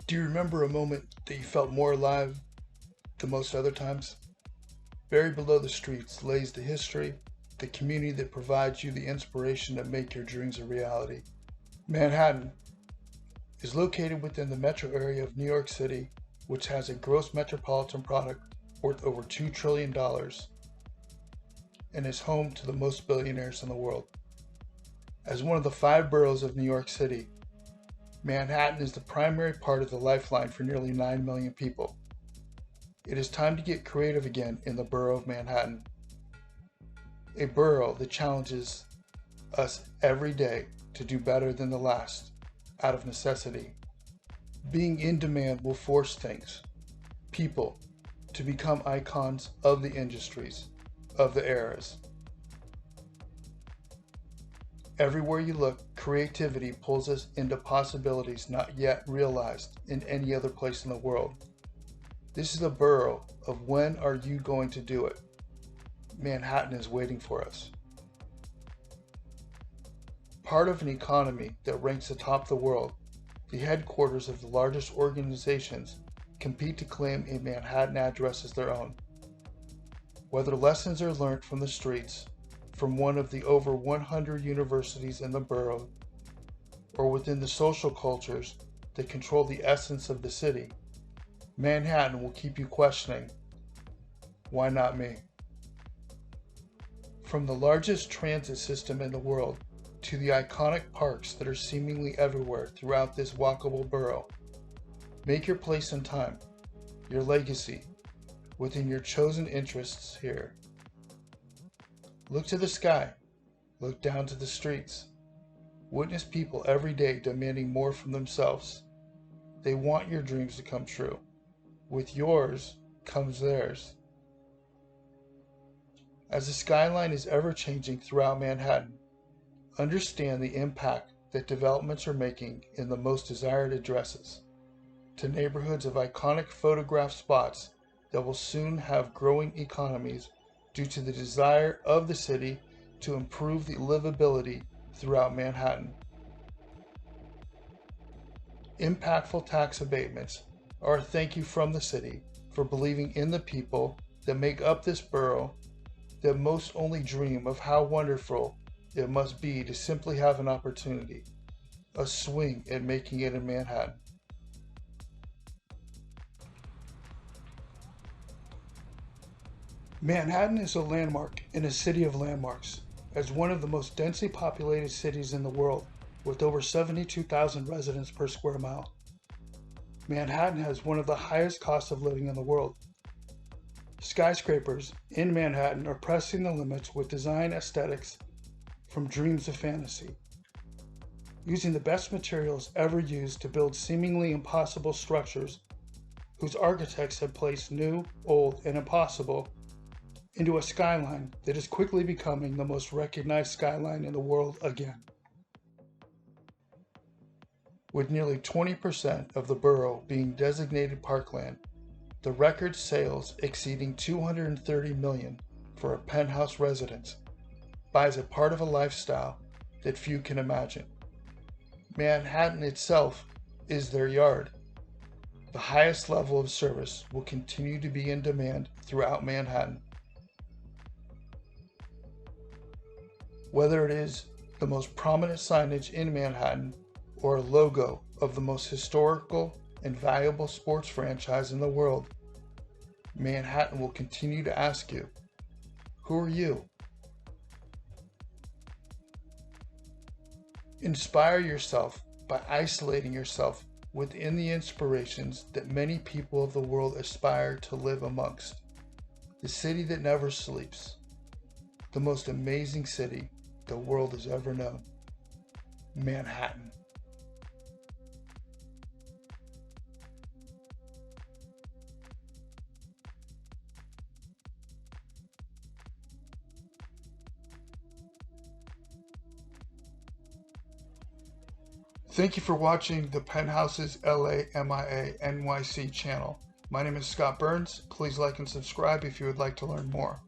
Do you remember a moment that you felt more alive than most other times? Buried below the streets lays the history, the community that provides you the inspiration to make your dreams a reality. Manhattan is located within the metro area of New York City, which has a gross metropolitan product worth over $2 trillion and is home to the most billionaires in the world. As one of the 5 boroughs of New York City, Manhattan is the primary part of the lifeline for nearly 9 million people. It is time to get creative again in the borough of Manhattan. A borough that challenges us every day to do better than the last, out of necessity. Being in demand will force things, people, to become icons of the industries, of the eras. Everywhere you look, creativity pulls us into possibilities not yet realized in any other place in the world. This is a borough of when are you going to do it? Manhattan is waiting for us. Part of an economy that ranks atop the world, the headquarters of the largest organizations compete to claim a Manhattan address as their own. Whether lessons are learned from the streets, from one of the over 100 universities in the borough, or within the social cultures that control the essence of the city, Manhattan will keep you questioning, why not me? From the largest transit system in the world to the iconic parks that are seemingly everywhere throughout this walkable borough, make your place in time, your legacy, within your chosen interests here. Look to the sky, look down to the streets. Witness people every day demanding more from themselves. They want your dreams to come true. With yours comes theirs. As the skyline is ever changing throughout Manhattan, understand the impact that developments are making in the most desired addresses, to neighborhoods of iconic photograph spots that will soon have growing economies due to the desire of the city to improve the livability throughout Manhattan. Impactful tax abatements are a thank you from the city for believing in the people that make up this borough that most only dream of how wonderful it must be to simply have an opportunity, a swing at making it in Manhattan. Manhattan is a landmark in a city of landmarks, as one of the most densely populated cities in the world, with over 72,000 residents per square mile. Manhattan has one of the highest costs of living in the world. Skyscrapers in Manhattan are pressing the limits with design aesthetics from dreams to fantasy. Using the best materials ever used to build seemingly impossible structures whose architects have placed new, old, and impossible into a skyline that is quickly becoming the most recognized skyline in the world again. With nearly 20% of the borough being designated parkland, the record sales exceeding $230 million for a penthouse residence buys a part of a lifestyle that few can imagine. Manhattan itself is their yard. The highest level of service will continue to be in demand throughout Manhattan. Whether it is the most prominent signage in Manhattan or a logo of the most historical and valuable sports franchise in the world, Manhattan will continue to ask you, who are you? Inspire yourself by isolating yourself within the inspirations that many people of the world aspire to live amongst. The city that never sleeps, the most amazing city the world has ever known, Manhattan. Thank you for watching the Penthouses LA MIA NYC channel. My name is Scott Burns. Please like and subscribe if you would like to learn more.